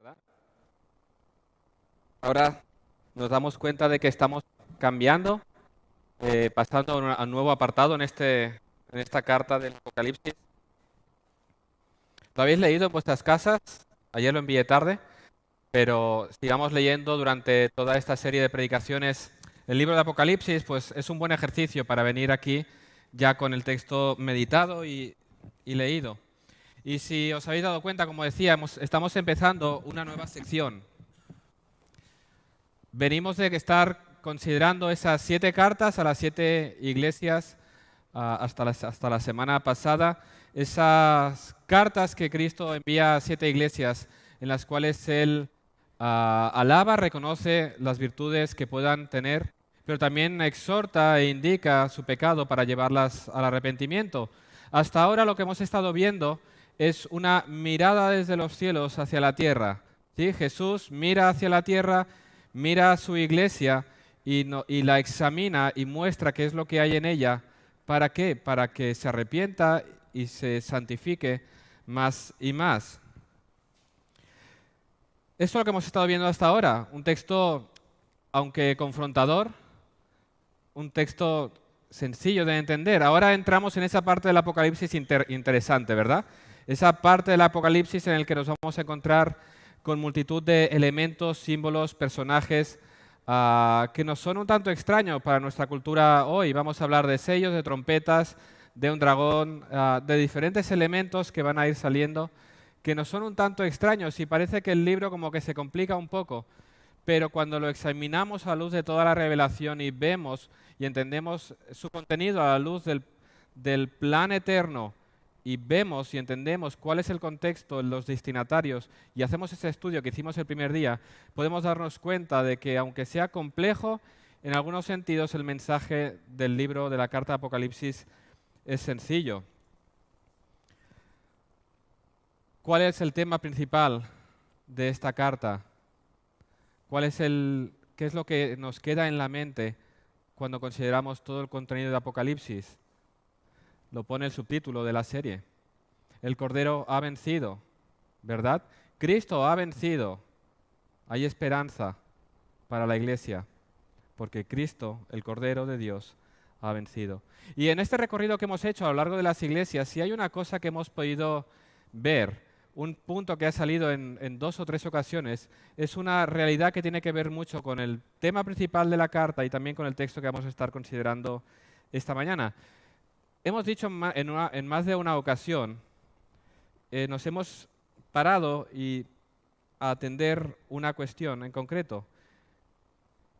¿verdad? Ahora nos damos cuenta de que estamos cambiando, pasando a un nuevo apartado en esta carta del Apocalipsis. Lo habéis leído en vuestras casas, ayer lo envié tarde, pero sigamos leyendo durante toda esta serie de predicaciones. El libro de Apocalipsis, pues es un buen ejercicio para venir aquí ya con el texto meditado y leído. Y si os habéis dado cuenta, como decíamos, estamos empezando una nueva sección. Venimos de estar considerando esas 7 cartas a las 7 iglesias hasta la semana pasada, esas cartas que Cristo envía a 7 iglesias en las cuales Él alaba, reconoce las virtudes que puedan tener, pero también exhorta e indica su pecado para llevarlas al arrepentimiento. Hasta ahora lo que hemos estado viendo es una mirada desde los cielos hacia la tierra. ¿Sí? Jesús mira hacia la tierra, mira a su iglesia y la examina y muestra qué es lo que hay en ella. ¿Para qué? Para que se arrepienta y se santifique más y más. Esto es lo que hemos estado viendo hasta ahora. Un texto, aunque confrontador, un texto sencillo de entender. Ahora entramos en esa parte del Apocalipsis interesante, ¿verdad? Esa parte del Apocalipsis en el que nos vamos a encontrar con multitud de elementos, símbolos, personajes que nos son un tanto extraños para nuestra cultura hoy. Vamos a hablar de sellos, de trompetas, de un dragón, de diferentes elementos que van a ir saliendo, que nos son un tanto extraños y parece que el libro como que se complica un poco. Pero cuando lo examinamos a la luz de toda la revelación y vemos y entendemos su contenido a la luz del plan eterno y vemos y entendemos cuál es el contexto, los destinatarios y hacemos ese estudio que hicimos el primer día, podemos darnos cuenta de que aunque sea complejo, en algunos sentidos el mensaje del libro de la carta de Apocalipsis es sencillo. ¿Cuál es el tema principal de esta carta? ¿Qué es lo que nos queda en la mente cuando consideramos todo el contenido de Apocalipsis? Lo pone el subtítulo de la serie. El Cordero ha vencido, ¿verdad? Cristo ha vencido. Hay esperanza para la iglesia, porque Cristo, el Cordero de Dios, ha vencido. Y en este recorrido que hemos hecho a lo largo de las iglesias, si hay una cosa que hemos podido ver, un punto que ha salido en 2 o 3 ocasiones, es una realidad que tiene que ver mucho con el tema principal de la carta y también con el texto que vamos a estar considerando esta mañana. Hemos dicho en más de una ocasión, nos hemos parado a atender una cuestión en concreto.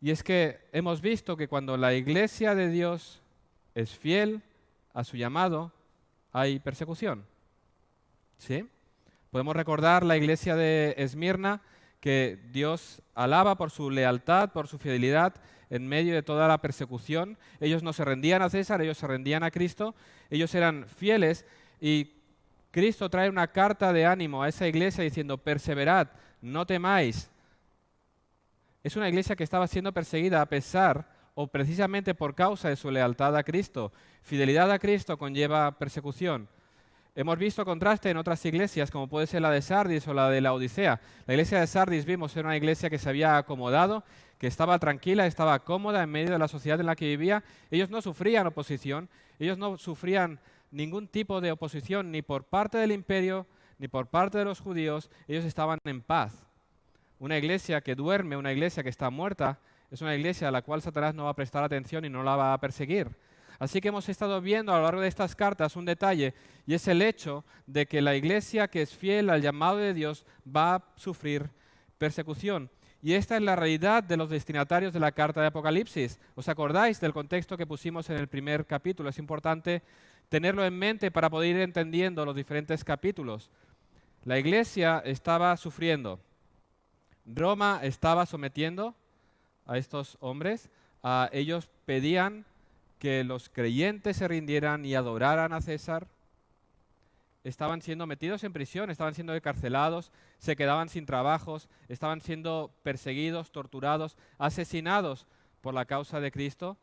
Y es que hemos visto que cuando la iglesia de Dios es fiel a su llamado, hay persecución. ¿Sí? Podemos recordar la iglesia de Esmirna, que Dios alaba por su lealtad, por su fidelidad en medio de toda la persecución. Ellos no se rendían a César, ellos se rendían a Cristo, ellos eran fieles y Cristo trae una carta de ánimo a esa iglesia diciendo, perseverad, no temáis. Es una iglesia que estaba siendo perseguida a pesar o precisamente por causa de su lealtad a Cristo. Fidelidad a Cristo conlleva persecución. Hemos visto contraste en otras iglesias, como puede ser la de Sardis o la de la Odisea. La iglesia de Sardis vimos era una iglesia que se había acomodado, que estaba tranquila, estaba cómoda en medio de la sociedad en la que vivía. Ellos no sufrían oposición, ellos no sufrían ningún tipo de oposición ni por parte del imperio, ni por parte de los judíos. Ellos estaban en paz. Una iglesia que duerme, una iglesia que está muerta, es una iglesia a la cual Satanás no va a prestar atención y no la va a perseguir. Así que hemos estado viendo a lo largo de estas cartas un detalle, y es el hecho de que la iglesia que es fiel al llamado de Dios va a sufrir persecución. Y esta es la realidad de los destinatarios de la carta de Apocalipsis. ¿Os acordáis del contexto que pusimos en el primer capítulo? Es importante tenerlo en mente para poder ir entendiendo los diferentes capítulos. La iglesia estaba sufriendo. Roma estaba sometiendo a estos hombres. Ellos pedían que los creyentes se rindieran y adoraran a César. Estaban siendo metidos en prisión, estaban siendo encarcelados, se quedaban sin trabajos, estaban siendo perseguidos, torturados, asesinados por la causa de Cristo.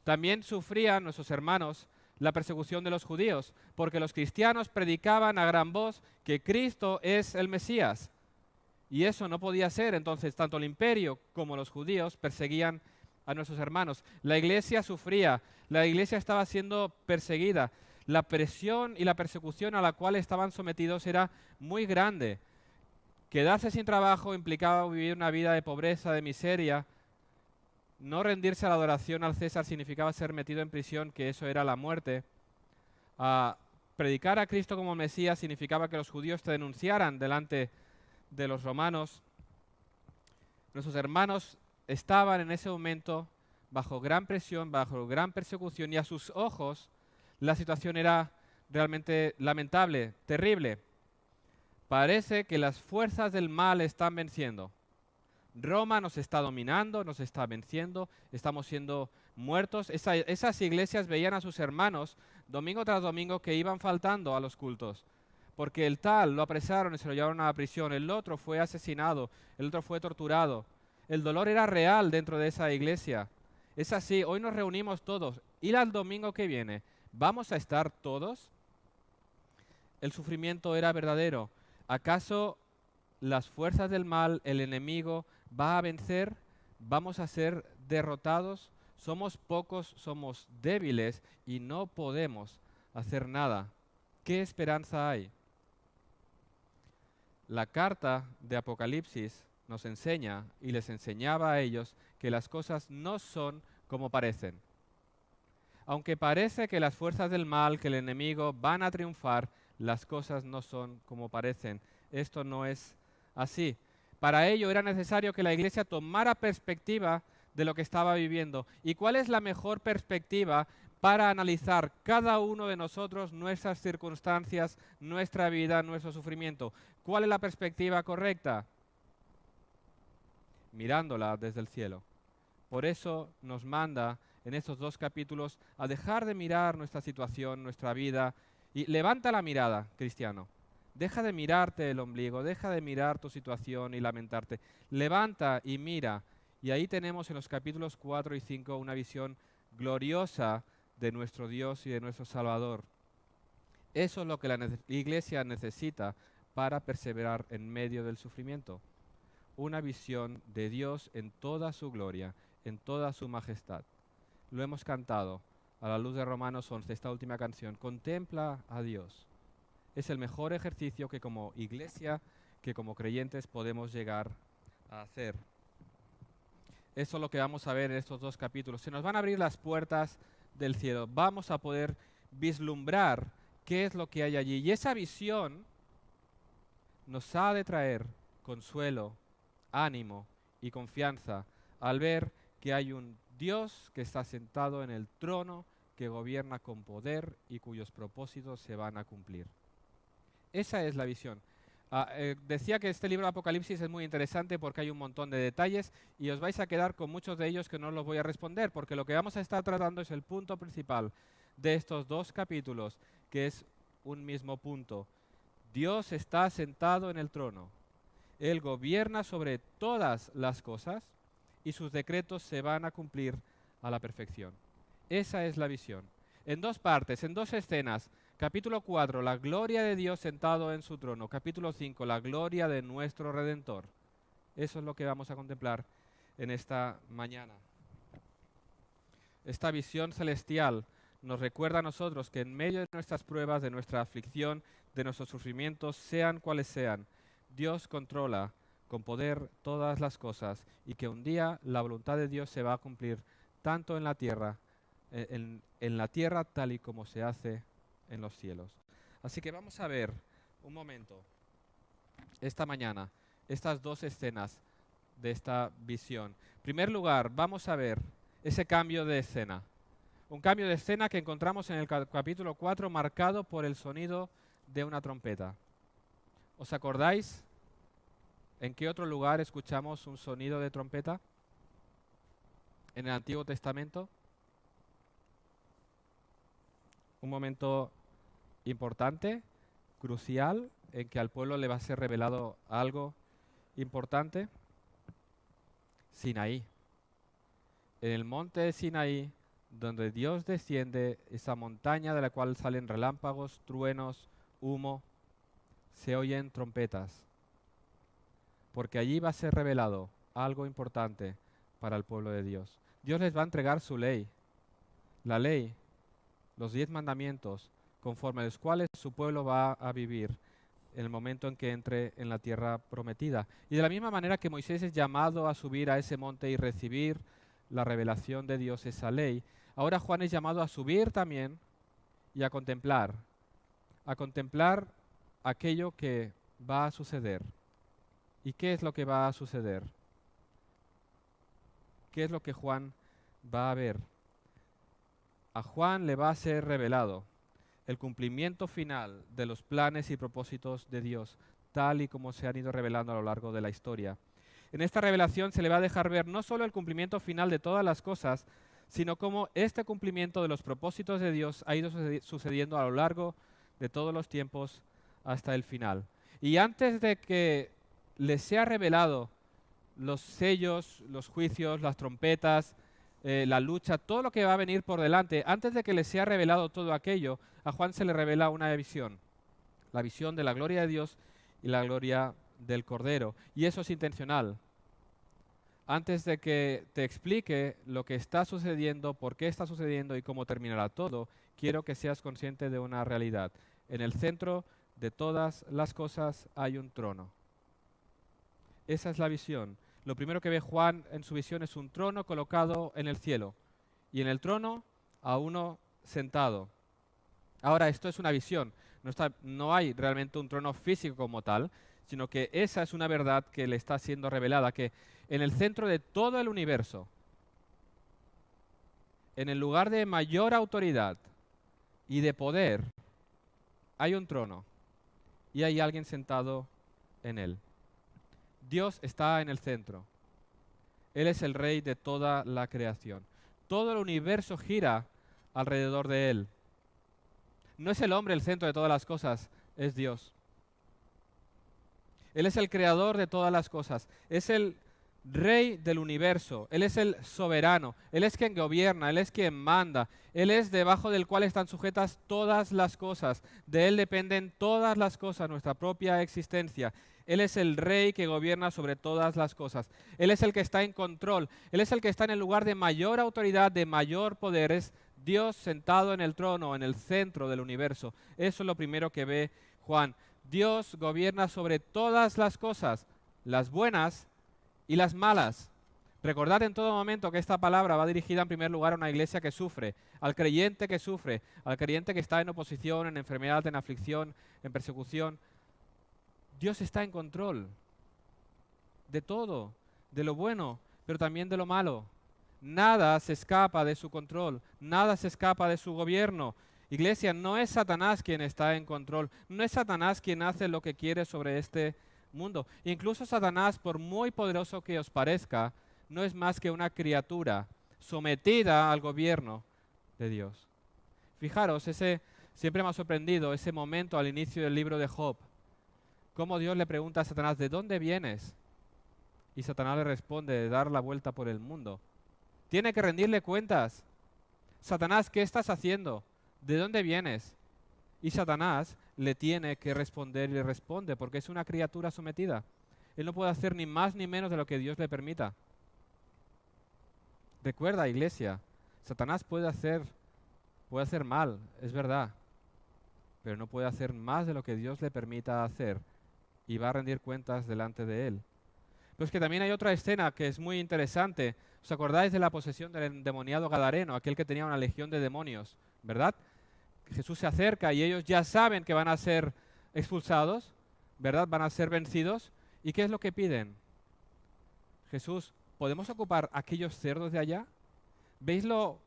También sufrían nuestros hermanos la persecución de los judíos, porque los cristianos predicaban a gran voz que Cristo es el Mesías. Y eso no podía ser, entonces tanto el imperio como los judíos perseguían a nuestros hermanos. La iglesia sufría, la iglesia estaba siendo perseguida. La presión y la persecución a la cual estaban sometidos era muy grande. Quedarse sin trabajo implicaba vivir una vida de pobreza, de miseria. No rendirse a la adoración al César significaba ser metido en prisión, que eso era la muerte. Predicar a Cristo como Mesías significaba que los judíos te denunciaran delante de los romanos. Nuestros hermanos estaban en ese momento bajo gran presión, bajo gran persecución, y a sus ojos la situación era realmente lamentable, terrible. Parece que las fuerzas del mal están venciendo. Roma nos está dominando, nos está venciendo, estamos siendo muertos. Esas iglesias veían a sus hermanos domingo tras domingo que iban faltando a los cultos, porque el tal lo apresaron y se lo llevaron a la prisión, el otro fue asesinado, el otro fue torturado. El dolor era real dentro de esa iglesia. Es así, hoy nos reunimos todos. ¿Y al domingo que viene? ¿Vamos a estar todos? El sufrimiento era verdadero. ¿Acaso las fuerzas del mal, el enemigo, va a vencer? ¿Vamos a ser derrotados? Somos pocos, somos débiles y no podemos hacer nada. ¿Qué esperanza hay? La carta de Apocalipsis nos enseña y les enseñaba a ellos que las cosas no son como parecen. Aunque parece que las fuerzas del mal, que el enemigo van a triunfar, las cosas no son como parecen. Esto no es así. Para ello era necesario que la iglesia tomara perspectiva de lo que estaba viviendo. ¿Y cuál es la mejor perspectiva para analizar cada uno de nosotros, nuestras circunstancias, nuestra vida, nuestro sufrimiento? ¿Cuál es la perspectiva correcta? Mirándola desde el cielo. Por eso nos manda en estos 2 capítulos a dejar de mirar nuestra situación, nuestra vida, y levanta la mirada, cristiano. Deja de mirarte el ombligo, deja de mirar tu situación y lamentarte. Levanta y mira. Y ahí tenemos en los capítulos 4 y 5 una visión gloriosa de nuestro Dios y de nuestro Salvador. Eso es lo que la iglesia necesita para perseverar en medio del sufrimiento. Una visión de Dios en toda su gloria, en toda su majestad. Lo hemos cantado a la luz de Romanos 11, esta última canción. Contempla a Dios. Es el mejor ejercicio que como iglesia, que como creyentes podemos llegar a hacer. Eso es lo que vamos a ver en estos 2 capítulos. Se nos van a abrir las puertas del cielo. Vamos a poder vislumbrar qué es lo que hay allí. Y esa visión nos ha de traer consuelo, ánimo y confianza al ver que hay un Dios que está sentado en el trono, que gobierna con poder y cuyos propósitos se van a cumplir. Esa es la visión. Decía que este libro de Apocalipsis es muy interesante porque hay un montón de detalles y os vais a quedar con muchos de ellos que no los voy a responder, porque lo que vamos a estar tratando es el punto principal de estos 2 capítulos, que es un mismo punto. Dios está sentado en el trono. Él gobierna sobre todas las cosas y sus decretos se van a cumplir a la perfección. Esa es la visión. En 2 partes, en 2 escenas. Capítulo 4, la gloria de Dios sentado en su trono. Capítulo 5, la gloria de nuestro Redentor. Eso es lo que vamos a contemplar en esta mañana. Esta visión celestial nos recuerda a nosotros que en medio de nuestras pruebas, de nuestra aflicción, de nuestros sufrimientos, sean cuales sean, Dios controla con poder todas las cosas y que un día la voluntad de Dios se va a cumplir tanto en la tierra, en la tierra tal y como se hace en los cielos. Así que vamos a ver un momento esta mañana estas 2 escenas de esta visión. En primer lugar, vamos a ver ese cambio de escena. Un cambio de escena que encontramos en el capítulo 4 marcado por el sonido de una trompeta. ¿Os acordáis en qué otro lugar escuchamos un sonido de trompeta? En el Antiguo Testamento. Un momento importante, crucial, en que al pueblo le va a ser revelado algo importante. Sinaí. En el monte de Sinaí, donde Dios desciende, esa montaña de la cual salen relámpagos, truenos, humo, se oyen trompetas. porque allí va a ser revelado algo importante para el pueblo de Dios. Dios les va a entregar su ley, la ley, los 10 mandamientos, conforme a los cuales su pueblo va a vivir en el momento en que entre en la tierra prometida. Y de la misma manera que Moisés es llamado a subir a ese monte y recibir la revelación de Dios, esa ley, ahora Juan es llamado a subir también y a contemplar aquello que va a suceder. ¿Y qué es lo que va a suceder? ¿Qué es lo que Juan va a ver? A Juan le va a ser revelado el cumplimiento final de los planes y propósitos de Dios, tal y como se han ido revelando a lo largo de la historia. En esta revelación se le va a dejar ver no solo el cumplimiento final de todas las cosas, sino cómo este cumplimiento de los propósitos de Dios ha ido sucediendo a lo largo de todos los tiempos hasta el final. Y antes de que les sea revelado los sellos, los juicios, las trompetas, la lucha, todo lo que va a venir por delante, antes de que les sea revelado todo aquello, a Juan se le revela una visión, la visión de la gloria de Dios y la gloria del Cordero. Y eso es intencional. Antes de que te explique lo que está sucediendo, por qué está sucediendo y cómo terminará todo, quiero que seas consciente de una realidad. En el centro de todas las cosas hay un trono. Esa es la visión. Lo primero que ve Juan en su visión es un trono colocado en el cielo y en el trono a uno sentado. Ahora, esto es una visión. No hay realmente un trono físico como tal, sino que esa es una verdad que le está siendo revelada, que en el centro de todo el universo, en el lugar de mayor autoridad y de poder, hay un trono y hay alguien sentado en él. Dios está en el centro. Él es el rey de toda la creación. Todo el universo gira alrededor de él. No es el hombre el centro de todas las cosas, es Dios. Él es el creador de todas las cosas. Es el rey del universo. Él es el soberano. Él es quien gobierna. Él es quien manda. Él es debajo del cual están sujetas todas las cosas. De Él dependen todas las cosas, nuestra propia existencia. Él es el rey que gobierna sobre todas las cosas. Él es el que está en control. Él es el que está en el lugar de mayor autoridad, de mayor poder. Es Dios sentado en el trono, en el centro del universo. Eso es lo primero que ve Juan. Dios gobierna sobre todas las cosas, las buenas y las malas. Recordad en todo momento que esta palabra va dirigida en primer lugar a una iglesia que sufre, al creyente que sufre, al creyente que está en oposición, en enfermedad, en aflicción, en persecución. Dios está en control de todo, de lo bueno, pero también de lo malo. Nada se escapa de su control, nada se escapa de su gobierno. Iglesia, no es Satanás quien está en control, no es Satanás quien hace lo que quiere sobre este mundo. Incluso Satanás, por muy poderoso que os parezca, no es más que una criatura sometida al gobierno de Dios. Fijaros, siempre me ha sorprendido ese momento al inicio del libro de Job, cómo Dios le pregunta a Satanás, ¿de dónde vienes? Y Satanás le responde, de dar la vuelta por el mundo. Tiene que rendirle cuentas. Satanás, ¿qué estás haciendo? ¿De dónde vienes? Y Satanás le tiene que responder y le responde porque es una criatura sometida. Él no puede hacer ni más ni menos de lo que Dios le permita. Recuerda, iglesia, Satanás puede hacer mal, es verdad, pero no puede hacer más de lo que Dios le permita hacer y va a rendir cuentas delante de él. Pero es que también hay otra escena que es muy interesante. ¿Os acordáis de la posesión del endemoniado Gadareno, aquel que tenía una legión de demonios, verdad? Jesús se acerca y ellos ya saben que van a ser expulsados, ¿verdad? Van a ser vencidos. ¿Y qué es lo que piden? Jesús, ¿podemos ocupar aquellos cerdos de allá? ¿Veis lo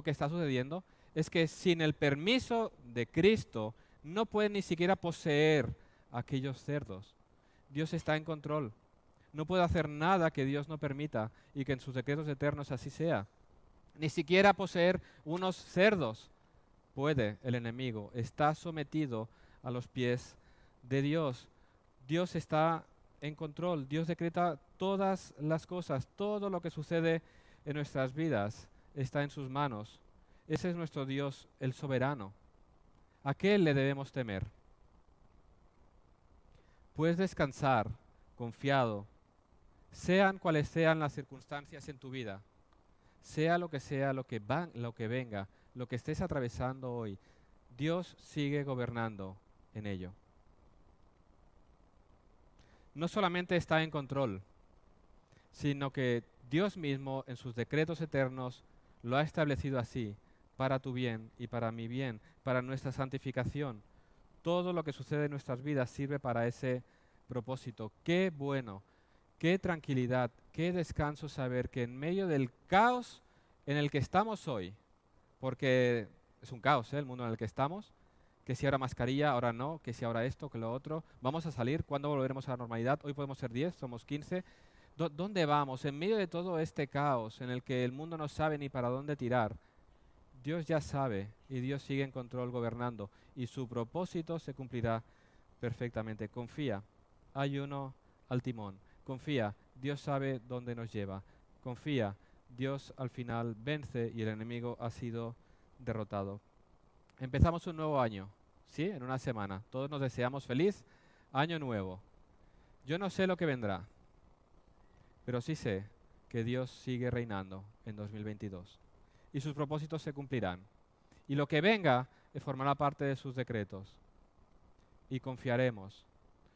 que está sucediendo? Es que sin el permiso de Cristo no pueden ni siquiera poseer aquellos cerdos. Dios está en control. No puede hacer nada que Dios no permita y que en sus decretos eternos así sea. Ni siquiera poseer unos cerdos puede el enemigo. Está sometido a los pies de Dios. Dios está en control. Dios decreta todas las cosas. Todo lo que sucede en nuestras vidas está en sus manos. Ese es nuestro Dios, el soberano. ¿A qué le debemos temer? Puedes descansar confiado, sean cuales sean las circunstancias en tu vida, sea lo que lo que venga, lo que estés atravesando hoy, Dios sigue gobernando en ello. No solamente está en control, sino que Dios mismo en sus decretos eternos lo ha establecido así, para tu bien y para mi bien, para nuestra santificación. Todo lo que sucede en nuestras vidas sirve para ese propósito. Qué bueno, qué tranquilidad, qué descanso saber que en medio del caos en el que estamos hoy, porque es un caos, el mundo en el que estamos, que si ahora mascarilla, ahora no, que si ahora esto, que lo otro, vamos a salir, ¿cuándo volveremos a la normalidad? Hoy podemos ser 10, somos 15. ¿Dónde vamos? En medio de todo este caos en el que el mundo no sabe ni para dónde tirar, Dios ya sabe y Dios sigue en control gobernando y su propósito se cumplirá perfectamente. Confía, hay uno al timón. Confía, Dios sabe dónde nos lleva. Confía, Dios al final vence y el enemigo ha sido derrotado. Empezamos un nuevo año, ¿sí? En una semana. Todos nos deseamos feliz año nuevo. Yo no sé lo que vendrá, pero sí sé que Dios sigue reinando en 2022 y sus propósitos se cumplirán. Y lo que venga formará parte de sus decretos. Y confiaremos.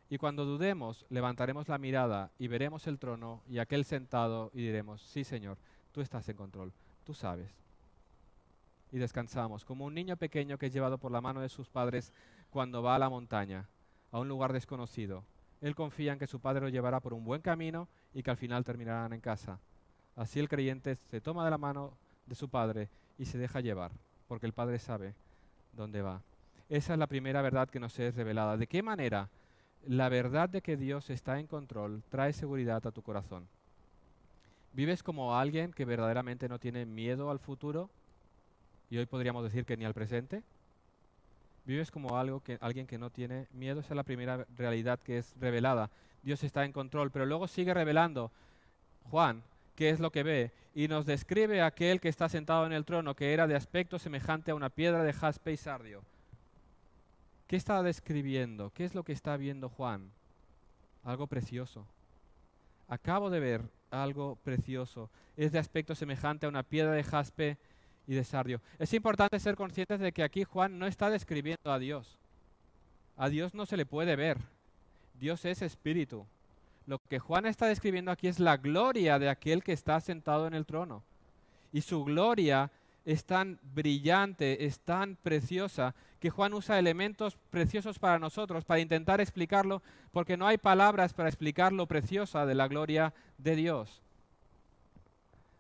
Y cuando dudemos, levantaremos la mirada y veremos el trono y aquel sentado y diremos, sí Señor, tú estás en control, tú sabes. Y descansamos, como un niño pequeño que es llevado por la mano de sus padres cuando va a la montaña, a un lugar desconocido. Él confía en que su padre lo llevará por un buen camino y que al final terminarán en casa. Así el creyente se toma de la mano de su padre y se deja llevar, porque el padre sabe dónde va. Esa es la primera verdad que nos es revelada. ¿De qué manera la verdad de que Dios está en control trae seguridad a tu corazón? ¿Vives como alguien que verdaderamente no tiene miedo al futuro? Y hoy podríamos decir que ni al presente. ¿Vives como alguien que no tiene miedo? Esa es la primera realidad que es revelada. Dios está en control, pero luego sigue revelando Juan qué es lo que ve y nos describe a aquel que está sentado en el trono, que era de aspecto semejante a una piedra de jaspe y sardio. ¿Qué está describiendo? ¿Qué es lo que está viendo Juan? Algo precioso. Acabo de ver algo precioso. Es de aspecto semejante a una piedra de jaspe y de sardio. Es importante ser conscientes de que aquí Juan no está describiendo a Dios. A Dios no se le puede ver. Dios es espíritu. Lo que Juan está describiendo aquí es la gloria de aquel que está sentado en el trono. Y su gloria es tan brillante, es tan preciosa, que Juan usa elementos preciosos para nosotros, para intentar explicarlo, porque no hay palabras para explicar lo preciosa de la gloria de Dios.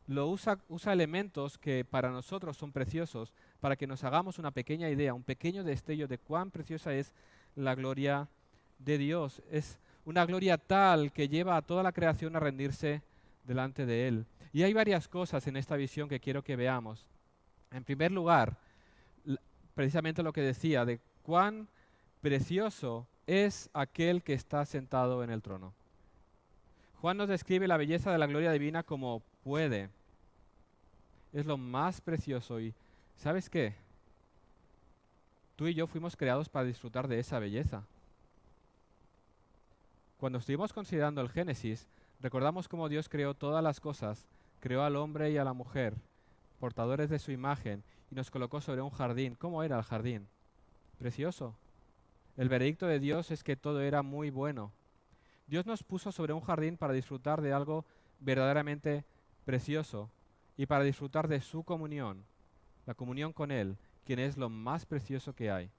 Usa elementos que para nosotros son preciosos, para que nos hagamos una pequeña idea, un pequeño destello de cuán preciosa es la gloria de Dios. Es una gloria tal que lleva a toda la creación a rendirse delante de Él. Y hay varias cosas en esta visión que quiero que veamos. En primer lugar, precisamente lo que decía, de cuán precioso es aquel que está sentado en el trono. Juan nos describe la belleza de la gloria divina como puede. Es lo más precioso y ¿sabes qué? Tú y yo fuimos creados para disfrutar de esa belleza. Cuando estuvimos considerando el Génesis, recordamos cómo Dios creó todas las cosas, creó al hombre y a la mujer, portadores de su imagen, y nos colocó sobre un jardín. ¿Cómo era el jardín? Precioso. El veredicto de Dios es que todo era muy bueno. Dios nos puso sobre un jardín para disfrutar de algo verdaderamente precioso y para disfrutar de su comunión, la comunión con Él, quien es lo más precioso que hay.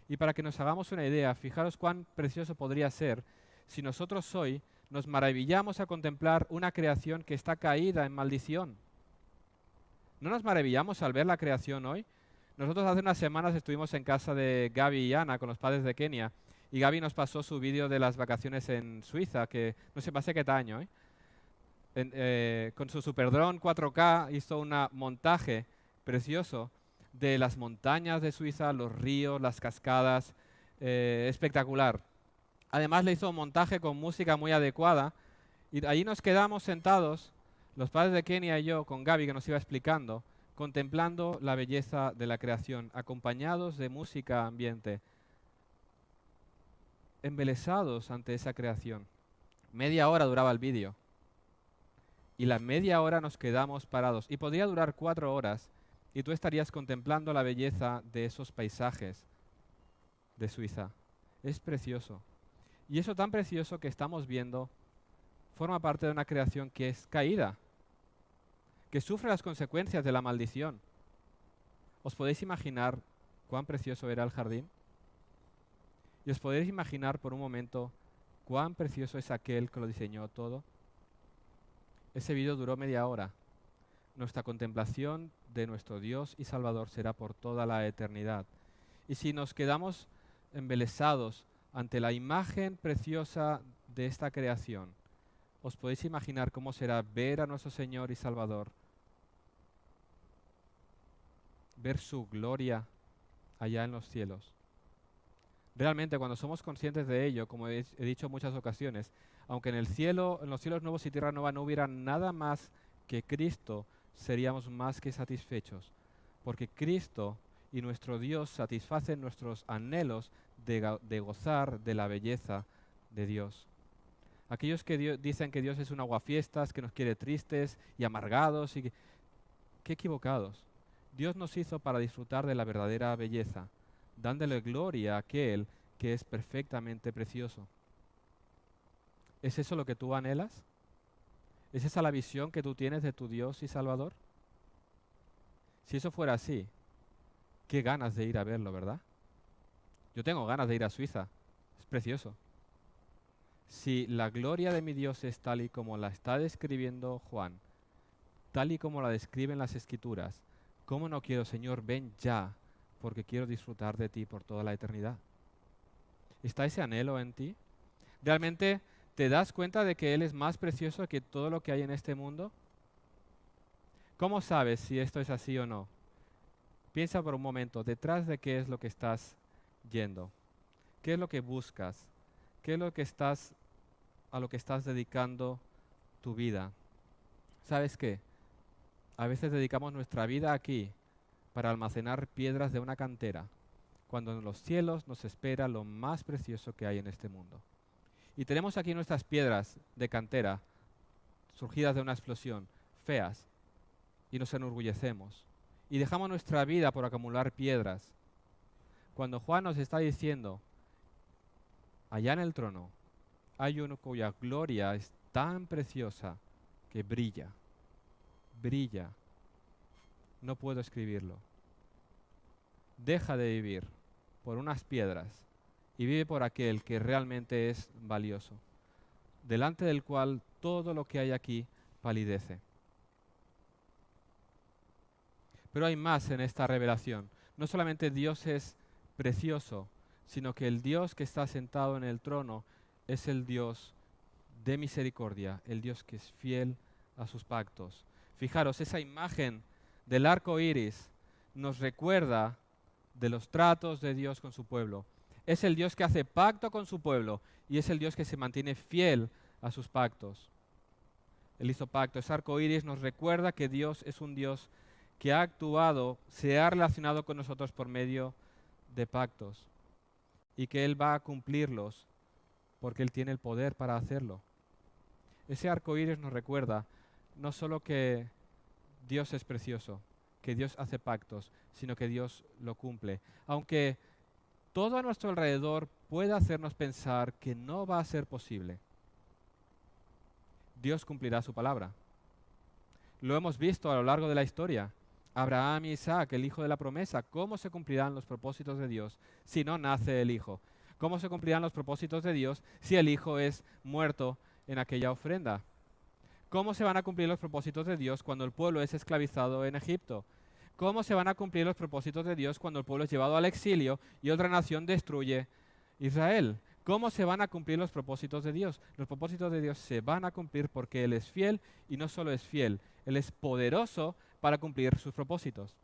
Y para que nos hagamos una idea, fijaros cuán precioso podría ser si nosotros hoy nos maravillamos a contemplar una creación que está caída en maldición. ¿No nos maravillamos al ver la creación hoy? Nosotros hace unas semanas estuvimos en casa de Gaby y Ana con los padres de Kenia y Gaby nos pasó su vídeo de las vacaciones en Suiza, que no sé, pasé qué año, con su superdrone 4K hizo un montaje precioso de las montañas de Suiza, los ríos, las cascadas, espectacular. Además le hizo un montaje con música muy adecuada y allí nos quedamos sentados, los padres de Kenia y yo, con Gaby que nos iba explicando, contemplando la belleza de la creación, acompañados de música ambiente, embelesados ante esa creación. Media hora duraba el vídeo. Y la media hora nos quedamos parados. Y podría durar 4 horas y tú estarías contemplando la belleza de esos paisajes de Suiza. Es precioso. Y eso tan precioso que estamos viendo forma parte de una creación que es caída, que sufre las consecuencias de la maldición. ¿Os podéis imaginar cuán precioso era el jardín? ¿Y os podéis imaginar por un momento cuán precioso es aquel que lo diseñó todo? Ese vídeo duró media hora. Nuestra contemplación de nuestro Dios y Salvador será por toda la eternidad. Y si nos quedamos embelesados ante la imagen preciosa de esta creación, ¿os podéis imaginar cómo será ver a nuestro Señor y Salvador? Ver su gloria allá en los cielos. Realmente, cuando somos conscientes de ello, como he dicho en muchas ocasiones, aunque en el cielo, en los cielos nuevos y tierra nueva no hubiera nada más que Cristo, seríamos más que satisfechos, porque Cristo y nuestro Dios satisfacen nuestros anhelos de gozar de la belleza de Dios. Aquellos que dicen que Dios es un aguafiestas, que nos quiere tristes y amargados, qué equivocados. Dios nos hizo para disfrutar de la verdadera belleza, dándole gloria a aquel que es perfectamente precioso. ¿Es eso lo que tú anhelas? ¿Es esa la visión que tú tienes de tu Dios y Salvador? Si eso fuera así, qué ganas de ir a verlo, ¿verdad? Yo tengo ganas de ir a Suiza, es precioso. Si la gloria de mi Dios es tal y como la está describiendo Juan, tal y como la describen las Escrituras, ¿cómo no quiero, Señor, ven ya, porque quiero disfrutar de ti por toda la eternidad? ¿Está ese anhelo en ti? ¿Realmente te das cuenta de que Él es más precioso que todo lo que hay en este mundo? ¿Cómo sabes si esto es así o no? Piensa por un momento, detrás de qué es lo que estás yendo, qué es lo que buscas, qué es lo que a lo que estás dedicando tu vida. ¿Sabes qué? A veces dedicamos nuestra vida aquí para almacenar piedras de una cantera, cuando en los cielos nos espera lo más precioso que hay en este mundo. Y tenemos aquí nuestras piedras de cantera, surgidas de una explosión, feas, y nos enorgullecemos. Y dejamos nuestra vida por acumular piedras. Cuando Juan nos está diciendo, allá en el trono, hay uno cuya gloria es tan preciosa que brilla, brilla. No puedo escribirlo. Deja de vivir por unas piedras y vive por aquel que realmente es valioso, delante del cual todo lo que hay aquí palidece. Pero hay más en esta revelación. No solamente Dios es precioso, sino que el Dios que está sentado en el trono es el Dios de misericordia, el Dios que es fiel a sus pactos. Fijaros, esa imagen del arco iris nos recuerda de los tratos de Dios con su pueblo. Es el Dios que hace pacto con su pueblo y es el Dios que se mantiene fiel a sus pactos. Él hizo pacto. Ese arco iris nos recuerda que Dios es un Dios que ha actuado, se ha relacionado con nosotros por medio de pactos y que Él va a cumplirlos porque Él tiene el poder para hacerlo. Ese arco iris nos recuerda no solo que Dios es precioso, que Dios hace pactos, sino que Dios lo cumple. Aunque todo a nuestro alrededor pueda hacernos pensar que no va a ser posible, Dios cumplirá su palabra. Lo hemos visto a lo largo de la historia. Abraham y Isaac, el hijo de la promesa, ¿cómo se cumplirán los propósitos de Dios si no nace el hijo? ¿Cómo se cumplirán los propósitos de Dios si el hijo es muerto en aquella ofrenda? ¿Cómo se van a cumplir los propósitos de Dios cuando el pueblo es esclavizado en Egipto? ¿Cómo se van a cumplir los propósitos de Dios cuando el pueblo es llevado al exilio y otra nación destruye Israel? ¿Cómo se van a cumplir los propósitos de Dios? Los propósitos de Dios se van a cumplir porque Él es fiel y no solo es fiel, Él es poderoso para cumplir sus propósitos.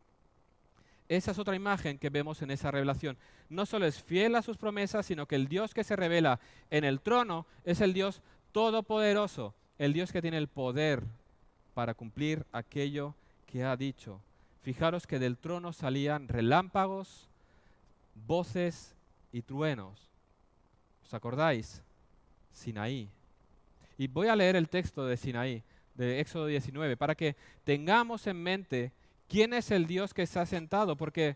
Esa es otra imagen que vemos en esa revelación. No solo es fiel a sus promesas, sino que el Dios que se revela en el trono es el Dios todopoderoso, el Dios que tiene el poder para cumplir aquello que ha dicho. Fijaros que del trono salían relámpagos, voces y truenos. ¿Os acordáis? Sinaí. Y voy a leer el texto de Sinaí, de Éxodo 19, para que tengamos en mente quién es el Dios que está sentado, porque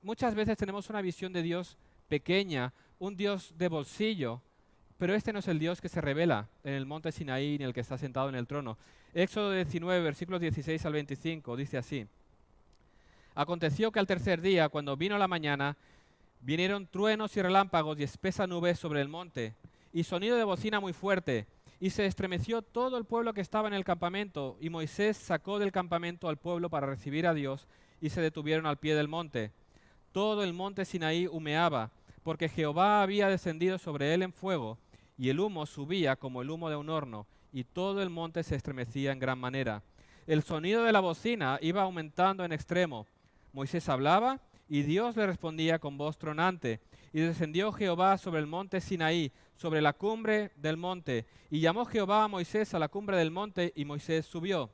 muchas veces tenemos una visión de Dios pequeña, un Dios de bolsillo, pero este no es el Dios que se revela en el monte Sinaí ni el que está sentado en el trono. Éxodo 19, versículos 16 al 25, dice así: Aconteció que al tercer día, cuando vino la mañana, vinieron truenos y relámpagos y espesa nube sobre el monte, y sonido de bocina muy fuerte, y se estremeció todo el pueblo que estaba en el campamento, y Moisés sacó del campamento al pueblo para recibir a Dios, y se detuvieron al pie del monte. Todo el monte Sinaí humeaba, porque Jehová había descendido sobre él en fuego, y el humo subía como el humo de un horno, y todo el monte se estremecía en gran manera. El sonido de la bocina iba aumentando en extremo. Moisés hablaba, y Dios le respondía con voz tronante. Y descendió Jehová sobre el monte Sinaí, sobre la cumbre del monte. Y llamó Jehová a Moisés a la cumbre del monte, y Moisés subió.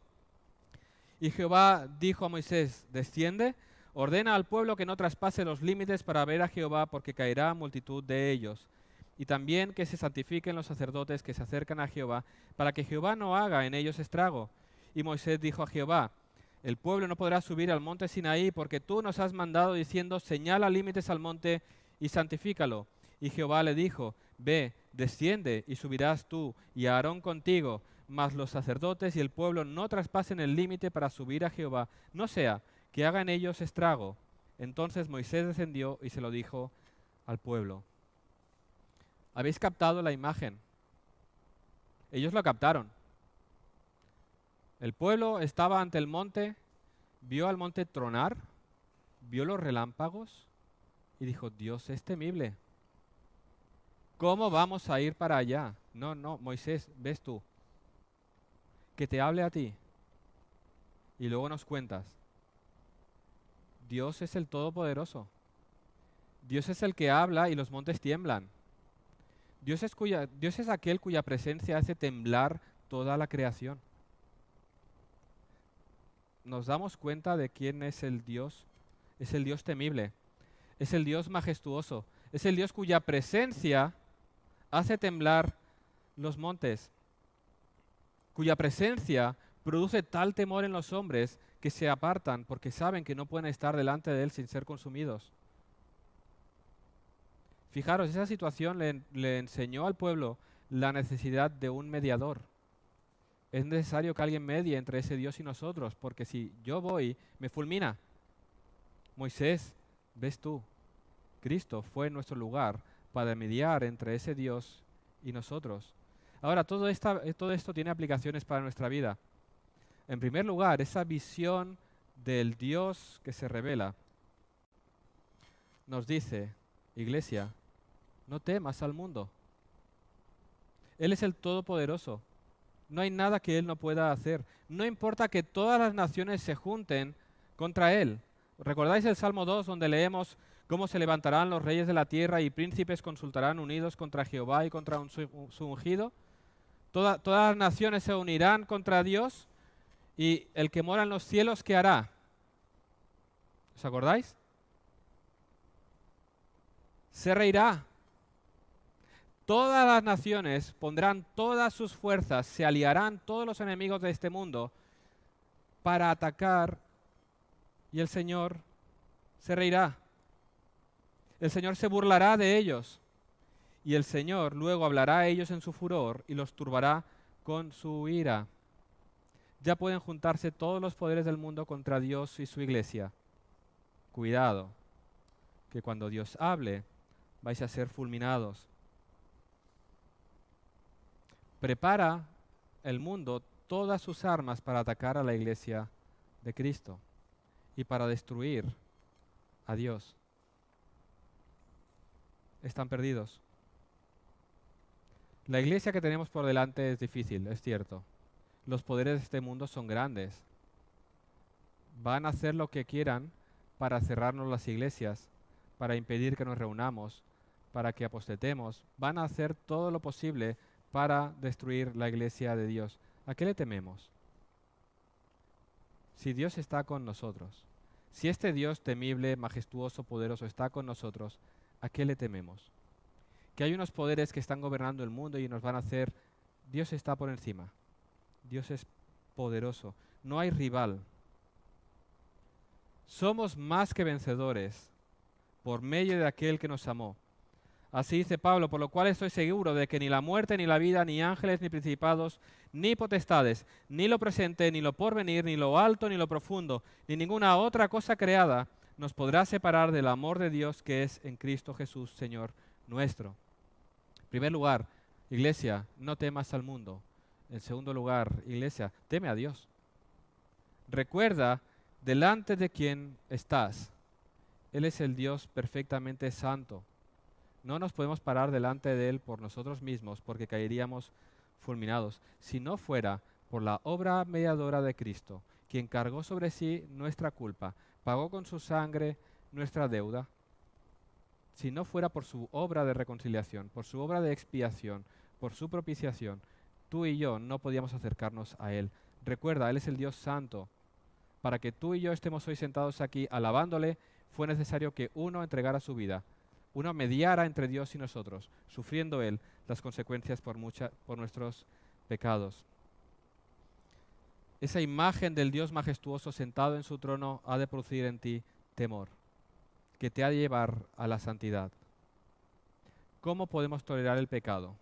Y Jehová dijo a Moisés: Desciende, ordena al pueblo que no traspase los límites para ver a Jehová, porque caerá multitud de ellos. Y también que se santifiquen los sacerdotes que se acercan a Jehová, para que Jehová no haga en ellos estrago. Y Moisés dijo a Jehová: El pueblo no podrá subir al monte Sinaí, porque tú nos has mandado diciendo: Señala límites al monte y santifícalo. Y Jehová le dijo: Ve, desciende y subirás tú y Aarón contigo, mas los sacerdotes y el pueblo no traspasen el límite para subir a Jehová, no sea que hagan ellos estrago. Entonces Moisés descendió y se lo dijo al pueblo. ¿Habéis captado la imagen? Ellos lo captaron. El pueblo estaba ante el monte, vio al monte tronar, vio los relámpagos y dijo: Dios es temible. ¿Cómo vamos a ir para allá? No, Moisés, ves tú, que te hable a ti. Y luego nos cuentas: Dios es el Todopoderoso. Dios es el que habla y los montes tiemblan. Dios es aquel cuya presencia hace temblar toda la creación. Nos damos cuenta de quién es el Dios. Es el Dios temible. Es el Dios majestuoso. Es el Dios cuya presencia hace temblar los montes. Cuya presencia produce tal temor en los hombres que se apartan porque saben que no pueden estar delante de Él sin ser consumidos. Fijaros, esa situación le enseñó al pueblo la necesidad de un mediador. Es necesario que alguien medie entre ese Dios y nosotros, porque si yo voy, me fulmina. Moisés, ves tú, Cristo fue en nuestro lugar para mediar entre ese Dios y nosotros. Ahora, todo esto tiene aplicaciones para nuestra vida. En primer lugar, esa visión del Dios que se revela nos dice: Iglesia, no temas al mundo. Él es el Todopoderoso. No hay nada que Él no pueda hacer. No importa que todas las naciones se junten contra Él. ¿Recordáis el Salmo 2 donde leemos cómo se levantarán los reyes de la tierra y príncipes consultarán unidos contra Jehová y contra su ungido? Todas las naciones se unirán contra Dios, y el que mora en los cielos, ¿qué hará? ¿Os acordáis? Se reirá. Todas las naciones pondrán todas sus fuerzas, se aliarán todos los enemigos de este mundo para atacar, y el Señor se reirá. El Señor se burlará de ellos, y el Señor luego hablará a ellos en su furor y los turbará con su ira. Ya pueden juntarse todos los poderes del mundo contra Dios y su iglesia. Cuidado, que cuando Dios hable, vais a ser fulminados. Prepara el mundo todas sus armas para atacar a la iglesia de Cristo y para destruir a Dios. Están perdidos. La iglesia que tenemos por delante es difícil, es cierto. Los poderes de este mundo son grandes. Van a hacer lo que quieran para cerrarnos las iglesias, para impedir que nos reunamos, para que apostetemos. Van a hacer todo lo posible para destruir la iglesia de Dios. ¿A qué le tememos? Si Dios está con nosotros, si este Dios temible, majestuoso, poderoso está con nosotros, ¿a qué le tememos? Que hay unos poderes que están gobernando el mundo y nos van a hacer Dios está por encima. Dios es poderoso. No hay rival. Somos más que vencedores por medio de aquel que nos amó. Así dice Pablo, por lo cual estoy seguro de que ni la muerte, ni la vida, ni ángeles, ni principados, ni potestades, ni lo presente, ni lo porvenir, ni lo alto, ni lo profundo, ni ninguna otra cosa creada nos podrá separar del amor de Dios que es en Cristo Jesús, Señor nuestro. En primer lugar, iglesia, no temas al mundo. En segundo lugar, iglesia, teme a Dios. Recuerda delante de quién estás. Él es el Dios perfectamente santo. No nos podemos parar delante de Él por nosotros mismos porque caeríamos fulminados. Si no fuera por la obra mediadora de Cristo, quien cargó sobre sí nuestra culpa, pagó con su sangre nuestra deuda, si no fuera por su obra de reconciliación, por su obra de expiación, por su propiciación, tú y yo no podíamos acercarnos a Él. Recuerda, Él es el Dios santo. Para que tú y yo estemos hoy sentados aquí alabándole, fue necesario que uno entregara su vida, uno mediara entre Dios y nosotros, sufriendo Él las consecuencias por nuestros pecados. Esa imagen del Dios majestuoso sentado en su trono ha de producir en ti temor, que te ha de llevar a la santidad. ¿Cómo podemos tolerar el pecado?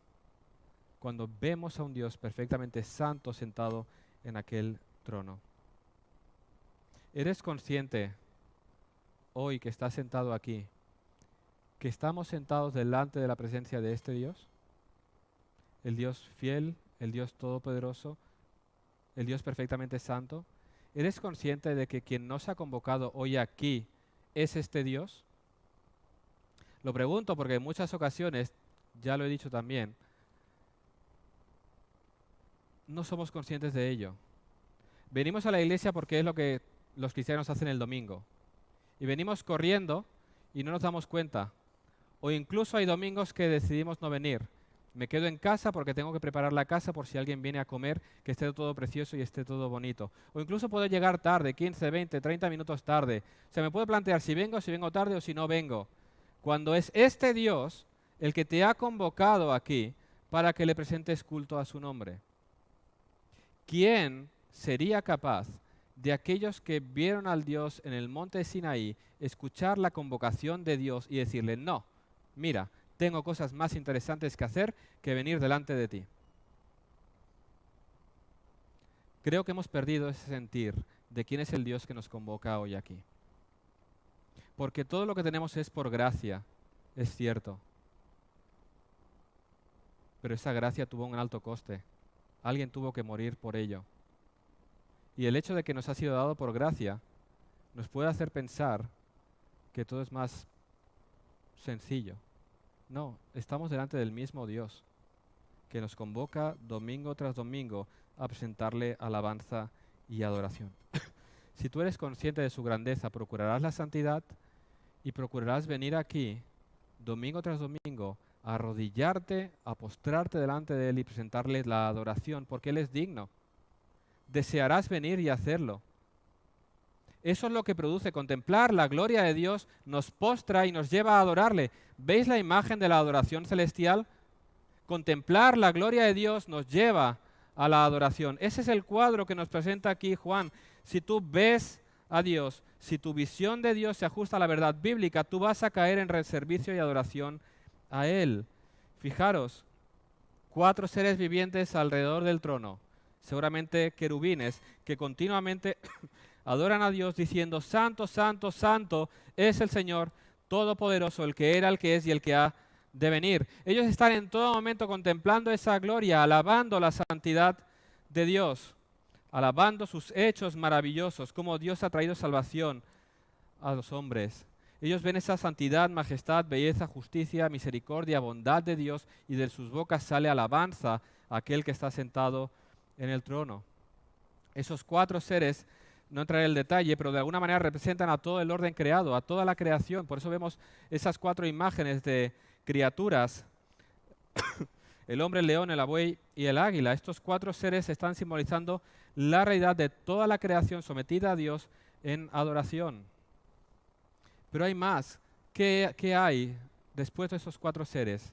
Cuando vemos a un Dios perfectamente santo sentado en aquel trono. ¿Eres consciente hoy que estás sentado aquí, que estamos sentados delante de la presencia de este Dios? El Dios fiel, el Dios todopoderoso, el Dios perfectamente santo. ¿Eres consciente de que quien nos ha convocado hoy aquí es este Dios? Lo pregunto porque en muchas ocasiones, ya lo he dicho también, no somos conscientes de ello. Venimos a la iglesia porque es lo que los cristianos hacen el domingo. Y venimos corriendo y no nos damos cuenta. O incluso hay domingos que decidimos no venir. Me quedo en casa porque tengo que preparar la casa por si alguien viene a comer, que esté todo precioso y esté todo bonito. O incluso puedo llegar tarde, 15, 20, 30 minutos tarde. Se me puede plantear si vengo tarde o si no vengo. Cuando es este Dios el que te ha convocado aquí para que le presentes culto a su nombre. ¿Quién sería capaz de aquellos que vieron al Dios en el monte Sinaí escuchar la convocación de Dios y decirle, no, mira, tengo cosas más interesantes que hacer que venir delante de ti? Creo que hemos perdido ese sentir de quién es el Dios que nos convoca hoy aquí. Porque todo lo que tenemos es por gracia, es cierto. Pero esa gracia tuvo un alto coste. Alguien tuvo que morir por ello. Y el hecho de que nos ha sido dado por gracia nos puede hacer pensar que todo es más sencillo. No, estamos delante del mismo Dios que nos convoca domingo tras domingo a presentarle alabanza y adoración. Si tú eres consciente de su grandeza, procurarás la santidad y procurarás venir aquí domingo tras domingo a arrodillarte, a postrarte delante de Él y presentarle la adoración, porque Él es digno. Desearás venir y hacerlo. Eso es lo que produce. Contemplar la gloria de Dios nos postra y nos lleva a adorarle. ¿Veis la imagen de la adoración celestial? Contemplar la gloria de Dios nos lleva a la adoración. Ese es el cuadro que nos presenta aquí Juan. Si tú ves a Dios, si tu visión de Dios se ajusta a la verdad bíblica, tú vas a caer en servicio y adoración a Él. Fijaros, 4 seres vivientes alrededor del trono, seguramente querubines, que continuamente adoran a Dios diciendo, Santo, Santo, Santo es el Señor Todopoderoso, el que era, el que es y el que ha de venir. Ellos están en todo momento contemplando esa gloria, alabando la santidad de Dios, alabando sus hechos maravillosos, cómo Dios ha traído salvación a los hombres. Ellos ven esa santidad, majestad, belleza, justicia, misericordia, bondad de Dios, y de sus bocas sale alabanza a aquel que está sentado en el trono. Esos 4 seres, no entraré en el detalle, pero de alguna manera representan a todo el orden creado, a toda la creación. Por eso vemos esas 4 imágenes de criaturas, el hombre, el león, el buey y el águila. Estos 4 seres están simbolizando la realidad de toda la creación sometida a Dios en adoración. Pero hay más. ¿Qué hay después de esos 4 seres?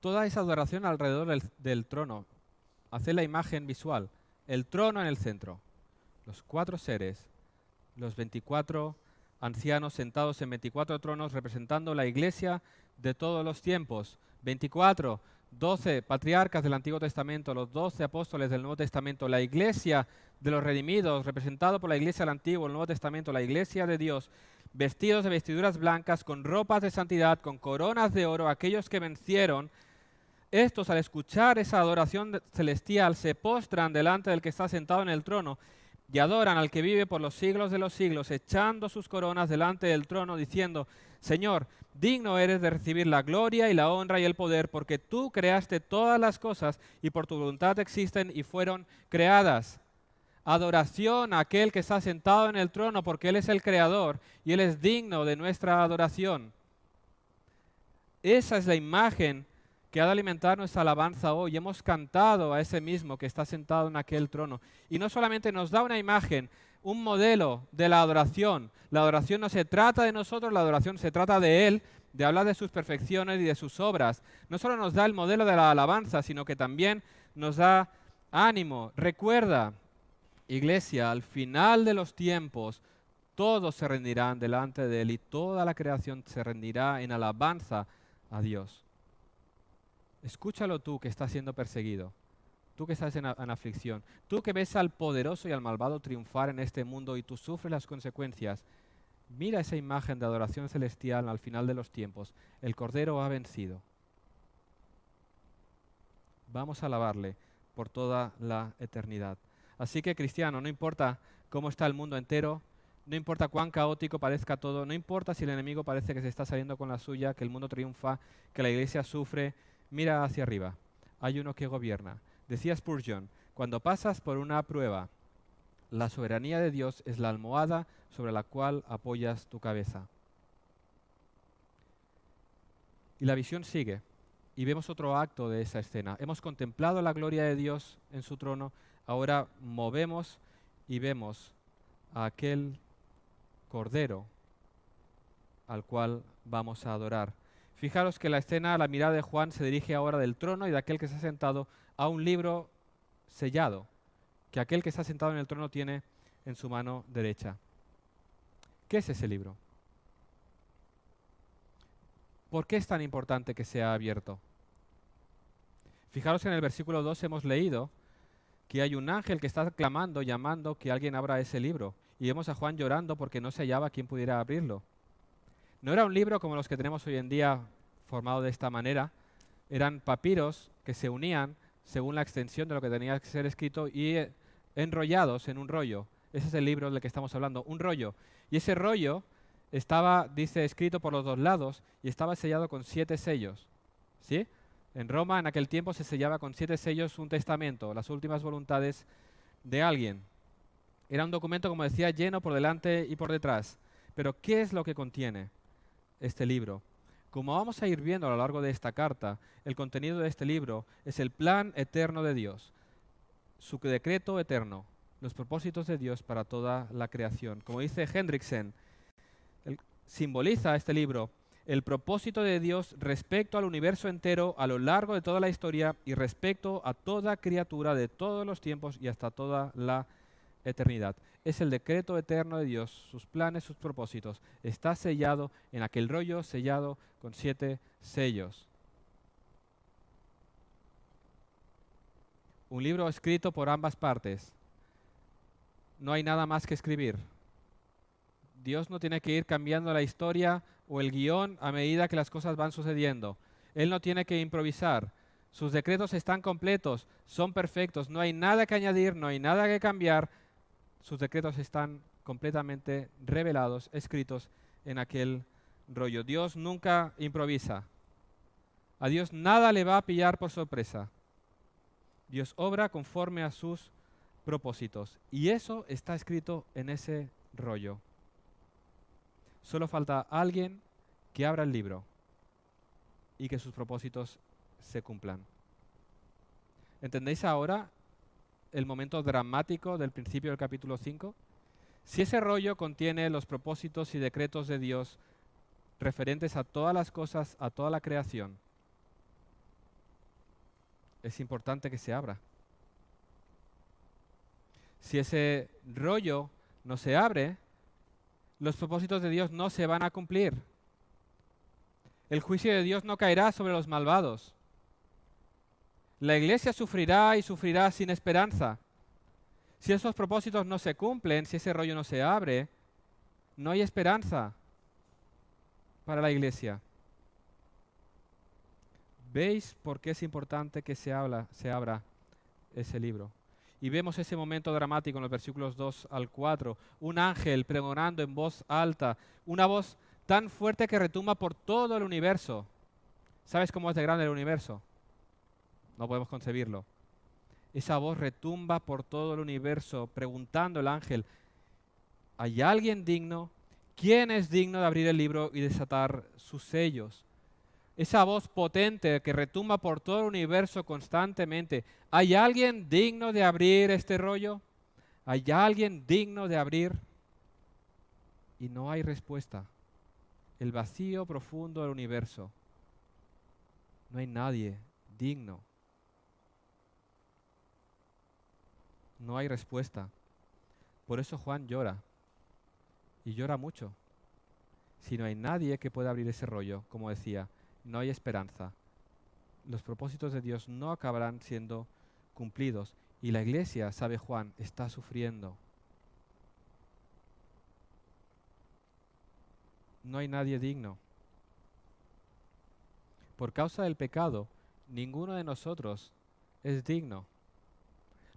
toda esa adoración alrededor del trono. Haced la imagen visual. El trono en el centro. Los 4 seres, los 24 ancianos sentados en 24 tronos representando la iglesia de todos los tiempos. 24, 12 patriarcas del Antiguo Testamento, los 12 apóstoles del Nuevo Testamento, la iglesia de los redimidos, representado por la iglesia del Antiguo, el Nuevo Testamento, la iglesia de Dios, vestidos de vestiduras blancas, con ropas de santidad, con coronas de oro, aquellos que vencieron. Estos, al escuchar esa adoración celestial, se postran delante del que está sentado en el trono y adoran al que vive por los siglos de los siglos, echando sus coronas delante del trono, diciendo: Señor, digno eres de recibir la gloria y la honra y el poder, porque tú creaste todas las cosas y por tu voluntad existen y fueron creadas. Adoración a aquel que está sentado en el trono, porque Él es el creador y Él es digno de nuestra adoración. Esa es la imagen que ha de alimentar nuestra alabanza hoy. Hemos cantado a ese mismo que está sentado en aquel trono. Y no solamente nos da una imagen, un modelo de la adoración. La adoración no se trata de nosotros, la adoración se trata de Él, de hablar de sus perfecciones y de sus obras. No solo nos da el modelo de la alabanza, sino que también nos da ánimo. Recuerda, iglesia, al final de los tiempos, todos se rendirán delante de Él y toda la creación se rendirá en alabanza a Dios. Escúchalo tú que estás siendo perseguido, tú que estás en aflicción, tú que ves al poderoso y al malvado triunfar en este mundo y tú sufres las consecuencias. Mira esa imagen de adoración celestial al final de los tiempos. El Cordero ha vencido. Vamos a alabarle por toda la eternidad. Así que, cristiano, no importa cómo está el mundo entero, no importa cuán caótico parezca todo, no importa si el enemigo parece que se está saliendo con la suya, que el mundo triunfa, que la iglesia sufre, mira hacia arriba. Hay uno que gobierna. Decía Spurgeon: cuando pasas por una prueba, la soberanía de Dios es la almohada sobre la cual apoyas tu cabeza. Y la visión sigue. Y vemos otro acto de esa escena. Hemos contemplado la gloria de Dios en su trono. Ahora movemos y vemos a aquel Cordero al cual vamos a adorar. Fijaros que la escena, la mirada de Juan se dirige ahora del trono y de aquel que se ha sentado a un libro sellado, que aquel que está sentado en el trono tiene en su mano derecha. ¿Qué es ese libro? ¿Por qué es tan importante que sea abierto? Fijaros que en el versículo 2 hemos leído que hay un ángel que está clamando, llamando que alguien abra ese libro. Y vemos a Juan llorando porque no se hallaba quien pudiera abrirlo. No era un libro como los que tenemos hoy en día formado de esta manera. Eran papiros que se unían según la extensión de lo que tenía que ser escrito y enrollados en un rollo. Ese es el libro del que estamos hablando, un rollo. Y ese rollo estaba, dice, escrito por los 2 lados y estaba sellado con 7 sellos. ¿Sí? En Roma, en aquel tiempo, se sellaba con 7 sellos un testamento, las últimas voluntades de alguien. Era un documento, como decía, lleno por delante y por detrás. Pero, ¿qué es lo que contiene este libro? Como vamos a ir viendo a lo largo de esta carta, el contenido de este libro es el plan eterno de Dios, su decreto eterno, los propósitos de Dios para toda la creación. Como dice Hendriksen, simboliza este libro el propósito de Dios respecto al universo entero a lo largo de toda la historia y respecto a toda criatura de todos los tiempos y hasta toda la eternidad. Es el decreto eterno de Dios, sus planes, sus propósitos. Está sellado en aquel rollo sellado con 7 sellos. Un libro escrito por ambas partes. No hay nada más que escribir. Dios no tiene que ir cambiando la historia o el guión a medida que las cosas van sucediendo. Él no tiene que improvisar. Sus decretos están completos, son perfectos, no hay nada que añadir, no hay nada que cambiar. Sus decretos están completamente revelados, escritos en aquel rollo. Dios nunca improvisa. A Dios nada le va a pillar por sorpresa. Dios obra conforme a sus propósitos. Y eso está escrito en ese rollo. Solo falta alguien que abra el libro y que sus propósitos se cumplan. ¿Entendéis ahora el momento dramático del principio del capítulo 5? Si ese rollo contiene los propósitos y decretos de Dios referentes a todas las cosas, a toda la creación, es importante que se abra. Si ese rollo no se abre, los propósitos de Dios no se van a cumplir. El juicio de Dios no caerá sobre los malvados. La iglesia sufrirá y sufrirá sin esperanza. Si esos propósitos no se cumplen, si ese rollo no se abre, no hay esperanza para la iglesia. ¿Veis por qué es importante que se abra ese libro? Y vemos ese momento dramático en los versículos 2 al 4. Un ángel pregonando en voz alta, una voz tan fuerte que retumba por todo el universo. ¿Sabes cómo es de grande el universo? No podemos concebirlo. Esa voz retumba por todo el universo, preguntando el ángel, ¿hay alguien digno? ¿Quién es digno de abrir el libro y desatar sus sellos? Esa voz potente que retumba por todo el universo constantemente. ¿Hay alguien digno de abrir este rollo? ¿Hay alguien digno de abrir? Y no hay respuesta. El vacío profundo del universo. No hay nadie digno. No hay respuesta. Por eso Juan llora. Y llora mucho. Si no hay nadie que pueda abrir ese rollo, como decía, no hay esperanza. Los propósitos de Dios no acabarán siendo cumplidos. Y la iglesia, sabe Juan, está sufriendo. No hay nadie digno. Por causa del pecado, ninguno de nosotros es digno.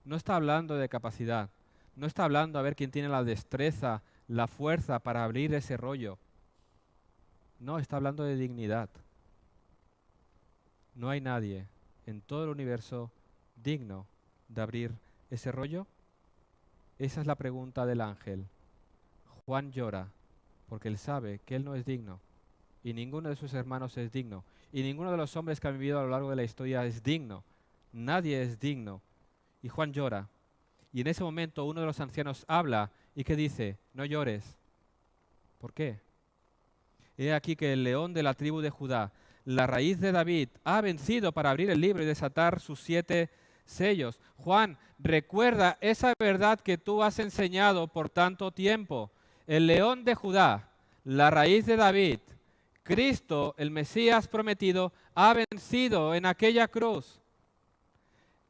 No está hablando de capacidad. No está hablando a ver quién tiene la destreza, la fuerza para abrir ese rollo. No, está hablando de dignidad. No hay nadie en todo el universo digno de abrir ese rollo. Esa es la pregunta del ángel. Juan llora porque él sabe que él no es digno y ninguno de sus hermanos es digno y ninguno de los hombres que han vivido a lo largo de la historia es digno. Nadie es digno. Y Juan llora. Y en ese momento uno de los ancianos habla y que dice, no llores. ¿Por qué? He aquí que el león de la tribu de Judá, la raíz de David, ha vencido para abrir el libro y desatar sus 7 sellos. Juan, recuerda esa verdad que tú has enseñado por tanto tiempo. El león de Judá, la raíz de David, Cristo, el Mesías prometido, ha vencido en aquella cruz.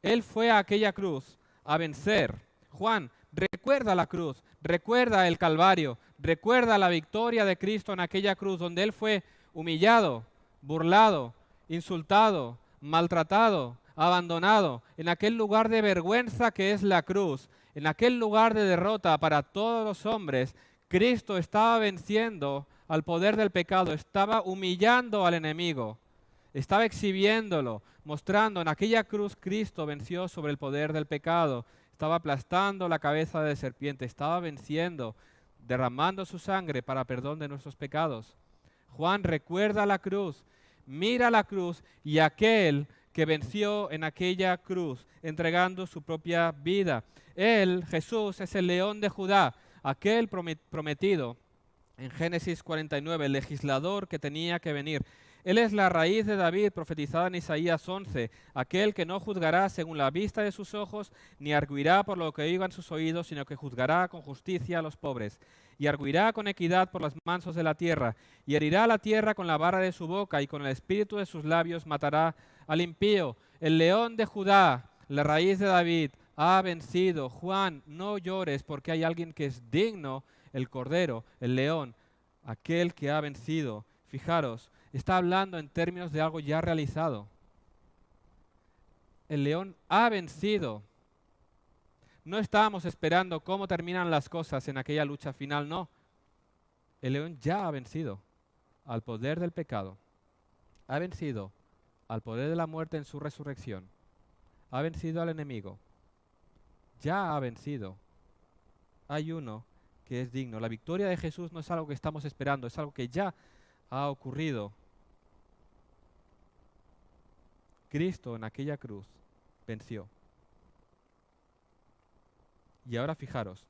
Él fue a aquella cruz a vencer. Juan, recuerda la cruz, recuerda el Calvario, recuerda la victoria de Cristo en aquella cruz donde Él fue humillado, burlado, insultado, maltratado, abandonado, en aquel lugar de vergüenza que es la cruz, en aquel lugar de derrota para todos los hombres. Cristo estaba venciendo al poder del pecado, estaba humillando al enemigo. Estaba exhibiéndolo, mostrando en aquella cruz Cristo venció sobre el poder del pecado. Estaba aplastando la cabeza de serpiente, estaba venciendo, derramando su sangre para perdón de nuestros pecados. Juan recuerda la cruz, mira la cruz y aquel que venció en aquella cruz, entregando su propia vida. Él, Jesús, es el león de Judá, aquel prometido en Génesis 49, el legislador que tenía que venir. Él es la raíz de David, profetizada en Isaías 11, aquel que no juzgará según la vista de sus ojos, ni arguirá por lo que oigan sus oídos, sino que juzgará con justicia a los pobres, y arguirá con equidad por los mansos de la tierra, y herirá la tierra con la vara de su boca, y con el espíritu de sus labios matará al impío. El león de Judá, la raíz de David, ha vencido. Juan, no llores porque hay alguien que es digno, el cordero, el león, aquel que ha vencido. Fijaros, está hablando en términos de algo ya realizado. El león ha vencido. No estábamos esperando cómo terminan las cosas en aquella lucha final, no. El león ya ha vencido al poder del pecado. Ha vencido al poder de la muerte en su resurrección. Ha vencido al enemigo. Ya ha vencido. Hay uno que es digno. La victoria de Jesús no es algo que estamos esperando, es algo que ya ha ocurrido. Cristo en aquella cruz venció. Y ahora fijaros,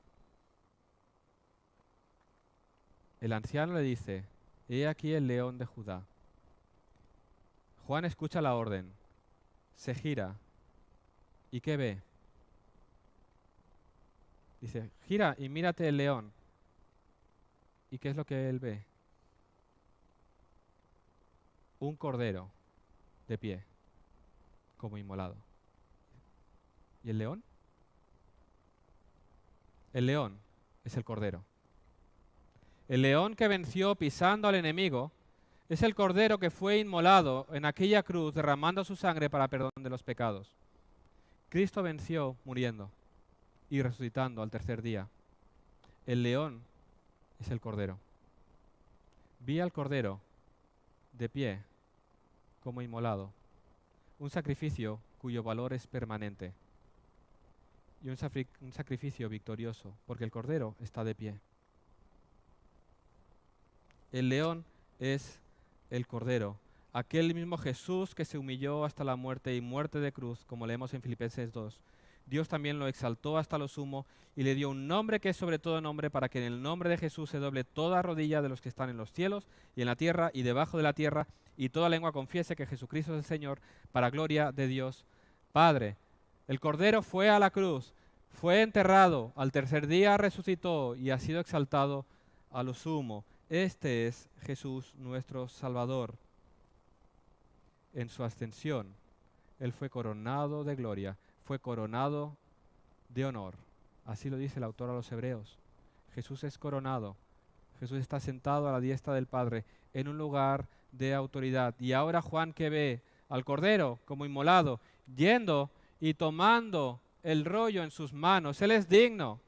el anciano le dice, he aquí el león de Judá. Juan escucha la orden, se gira ¿Y qué ve? Dice, gira y mírate el león. ¿Y qué es lo que él ve? Un cordero de pie, como inmolado. ¿Y el león? El león es el cordero. El león que venció pisando al enemigo es el cordero que fue inmolado en aquella cruz derramando su sangre para perdón de los pecados. Cristo venció muriendo y resucitando al tercer día. El león es el cordero. Vi al cordero de pie como inmolado, un sacrificio cuyo valor es permanente y un sacrificio victorioso, porque el cordero está de pie. El león es el cordero, aquel mismo Jesús que se humilló hasta la muerte y muerte de cruz, como leemos en Filipenses 2. Dios también lo exaltó hasta lo sumo y le dio un nombre que es sobre todo nombre, para que en el nombre de Jesús se doble toda rodilla de los que están en los cielos y en la tierra y debajo de la tierra, y toda lengua confiese que Jesucristo es el Señor, para gloria de Dios Padre. El cordero fue a la cruz, fue enterrado, al tercer día resucitó y ha sido exaltado a lo sumo. Este es Jesús nuestro Salvador. En su ascensión, Él fue coronado de gloria, fue coronado de honor. Así lo dice el autor a los Hebreos. Jesús es coronado. Jesús está sentado a la diestra del Padre en un lugar de autoridad. Y ahora Juan, que ve al Cordero como inmolado, yendo y tomando el rollo en sus manos, Él es digno.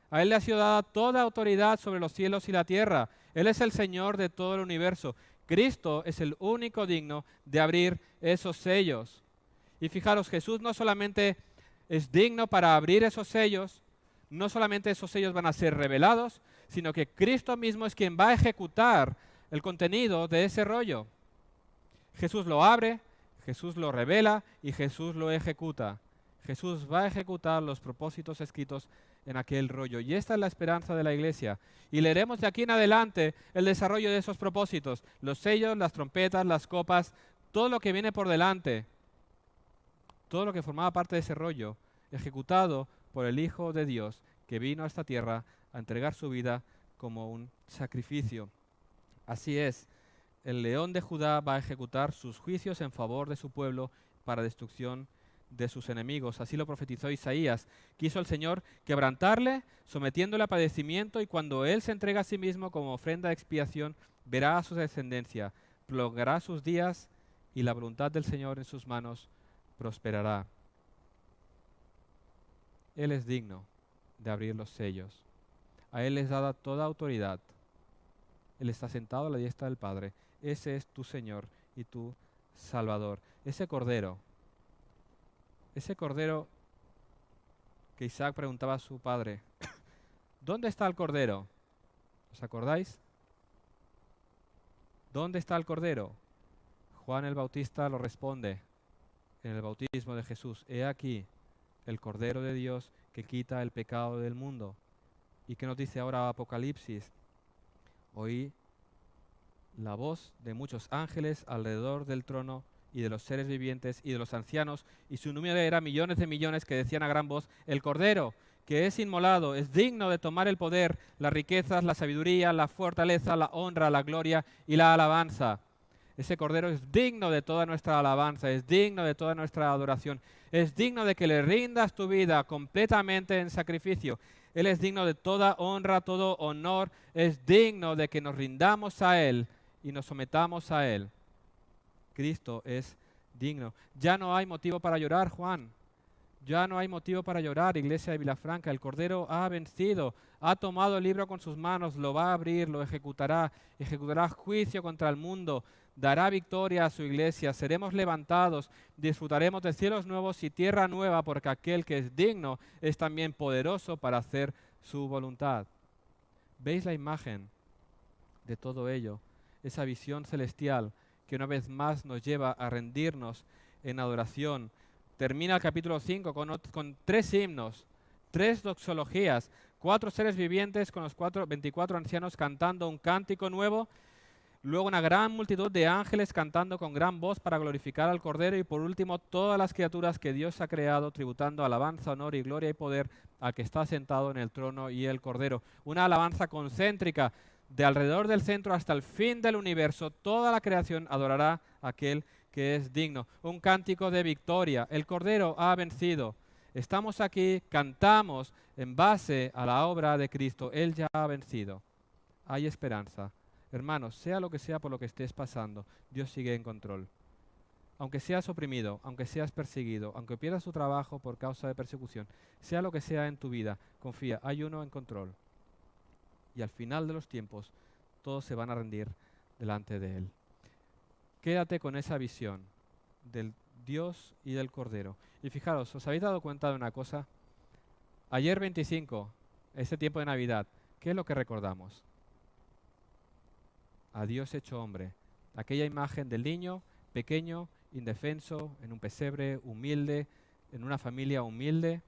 A Él le ha sido dada toda autoridad sobre los cielos y la tierra. Él es el Señor de todo el universo. Cristo es el único digno de abrir esos sellos. Y fijaros, Jesús no solamente es digno para abrir esos sellos, no solamente esos sellos van a ser revelados, sino que Cristo mismo es quien va a ejecutar el contenido de ese rollo. Jesús lo abre, Jesús lo revela y Jesús lo ejecuta. Jesús va a ejecutar los propósitos escritos en aquel rollo. Y esta es la esperanza de la Iglesia. Y leeremos de aquí en adelante el desarrollo de esos propósitos. Los sellos, las trompetas, las copas, todo lo que viene por delante. Todo lo que formaba parte de ese rollo, ejecutado por el Hijo de Dios, que vino a esta tierra a entregar su vida como un sacrificio. Así es, el león de Judá va a ejecutar sus juicios en favor de su pueblo para destrucción de sus enemigos. Así lo profetizó Isaías. Quiso el Señor quebrantarle, sometiéndole a padecimiento, y cuando Él se entrega a sí mismo como ofrenda de expiación, verá a su descendencia, prolongará sus días, y la voluntad del Señor en sus manos prosperará. Él es digno de abrir los sellos. A Él es dada toda autoridad. Él está sentado a la diestra del Padre. Ese es tu Señor y tu Salvador. Ese cordero que Isaac preguntaba a su padre, ¿dónde está el cordero? ¿Os acordáis? ¿Dónde está el cordero? Juan el Bautista lo responde en el bautismo de Jesús. He aquí el Cordero de Dios que quita el pecado del mundo. ¿Y qué nos dice ahora Apocalipsis? Oí la voz de muchos ángeles alrededor del trono y de los seres vivientes y de los ancianos, y su número era millones de millones, que decían a gran voz, el Cordero que es inmolado es digno de tomar el poder, las riquezas, la sabiduría, la fortaleza, la honra, la gloria y la alabanza. Ese Cordero es digno de toda nuestra alabanza, es digno de toda nuestra adoración, es digno de que le rindas tu vida completamente en sacrificio. Él es digno de toda honra, todo honor, es digno de que nos rindamos a Él y nos sometamos a Él. Cristo es digno. Ya no hay motivo para llorar, Juan. Ya no hay motivo para llorar, Iglesia de Vilafranca. El Cordero ha vencido, ha tomado el libro con sus manos, lo va a abrir, lo ejecutará juicio contra el mundo, dará victoria a su iglesia, seremos levantados, disfrutaremos de cielos nuevos y tierra nueva, porque aquel que es digno es también poderoso para hacer su voluntad. ¿Veis la imagen de todo ello? Esa visión celestial que una vez más nos lleva a rendirnos en adoración. Termina el capítulo 5 con 3 himnos, 3 doxologías, 4 seres vivientes con los 24 ancianos cantando un cántico nuevo. Luego una gran multitud de ángeles cantando con gran voz para glorificar al Cordero, y por último todas las criaturas que Dios ha creado tributando alabanza, honor y gloria y poder al que está sentado en el trono y el Cordero. Una alabanza concéntrica de alrededor del centro hasta el fin del universo. Toda la creación adorará a aquel que es digno. Un cántico de victoria. El Cordero ha vencido. Estamos aquí, cantamos en base a la obra de Cristo. Él ya ha vencido. Hay esperanza. Hermanos, sea lo que sea por lo que estés pasando, Dios sigue en control. Aunque seas oprimido, aunque seas perseguido, aunque pierdas tu trabajo por causa de persecución, sea lo que sea en tu vida, confía, hay uno en control. Y al final de los tiempos, todos se van a rendir delante de Él. Quédate con esa visión del Dios y del Cordero. Y fijaros, ¿os habéis dado cuenta de una cosa? Ayer 25, este tiempo de Navidad, ¿qué es lo que recordamos? A Dios hecho hombre. Aquella imagen del niño pequeño, indefenso, en un pesebre, humilde, en una familia humilde,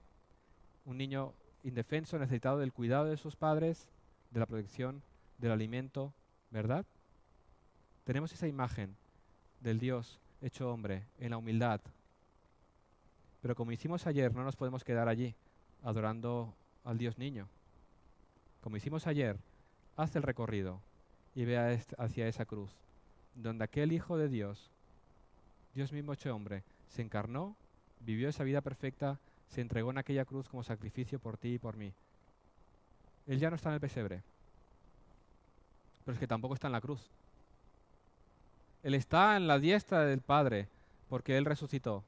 un niño indefenso, necesitado del cuidado de sus padres, de la protección, del alimento, ¿verdad? Tenemos esa imagen del Dios hecho hombre en la humildad. Pero como hicimos ayer, no nos podemos quedar allí, adorando al Dios niño. Como hicimos ayer, haz el recorrido y ve hacia esa cruz, donde aquel Hijo de Dios, Dios mismo hecho hombre, se encarnó, vivió esa vida perfecta, se entregó en aquella cruz como sacrificio por ti y por mí. Él ya no está en el pesebre, pero es que tampoco está en la cruz. Él está en la diestra del Padre, porque Él resucitó.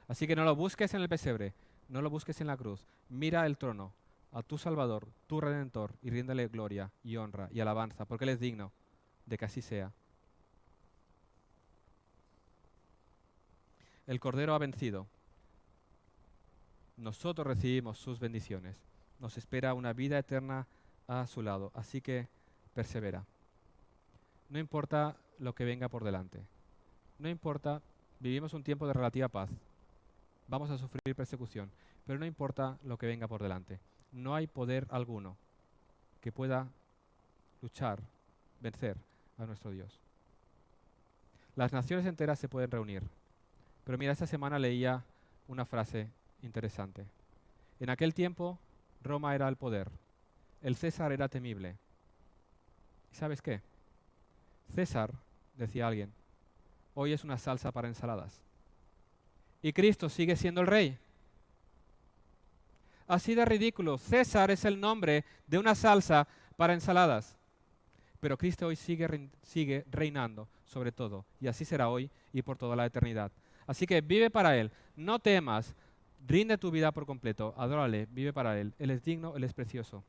Así que no lo busques en el pesebre, no lo busques en la cruz. Mira el trono, a tu Salvador, tu Redentor, y ríndele gloria y honra y alabanza, porque Él es digno de que así sea. El Cordero ha vencido. Nosotros recibimos sus bendiciones. Nos espera una vida eterna a su lado. Así que persevera. No importa lo que venga por delante. No importa, vivimos un tiempo de relativa paz. Vamos a sufrir persecución, pero no importa lo que venga por delante. No hay poder alguno que pueda luchar, vencer a nuestro Dios. Las naciones enteras se pueden reunir. Pero mira, esta semana leía una frase interesante. En aquel tiempo, Roma era el poder. El César era temible. ¿Y sabes qué? César, decía alguien, hoy es una salsa para ensaladas. Y Cristo sigue siendo el rey. Así de ridículo. César es el nombre de una salsa para ensaladas. Pero Cristo hoy sigue reinando sobre todo. Y así será hoy y por toda la eternidad. Así que vive para Él. No temas. Rinde tu vida por completo. Adórale. Vive para Él. Él es digno, Él es precioso.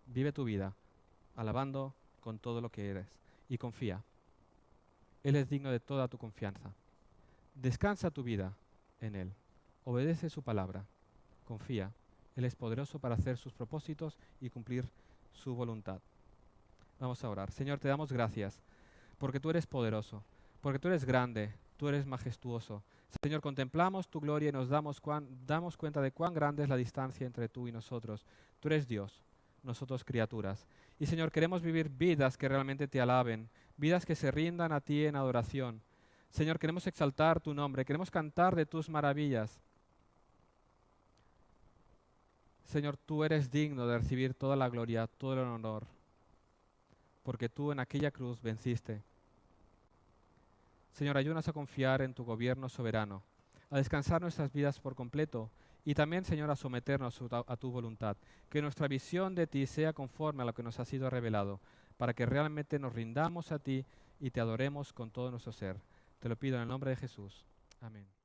Vive tu vida alabando con todo lo que eres. Y confía. Él es digno de toda tu confianza. Descansa tu vida en Él. Obedece su palabra. Confía. Él es poderoso para hacer sus propósitos y cumplir su voluntad. Vamos a orar. Señor, te damos gracias porque tú eres poderoso, porque tú eres grande, tú eres majestuoso. Señor, contemplamos tu gloria y nos damos cuenta de cuán grande es la distancia entre tú y nosotros. Tú eres Dios, nosotros criaturas. Y Señor, queremos vivir vidas que realmente te alaben, vidas que se rindan a ti en adoración. Señor, queremos exaltar tu nombre, queremos cantar de tus maravillas. Señor, tú eres digno de recibir toda la gloria, todo el honor, porque tú en aquella cruz venciste. Señor, ayúdanos a confiar en tu gobierno soberano, a descansar nuestras vidas por completo y también, Señor, a someternos a tu voluntad. Que nuestra visión de ti sea conforme a lo que nos ha sido revelado, para que realmente nos rindamos a ti y te adoremos con todo nuestro ser. Te lo pido en el nombre de Jesús. Amén.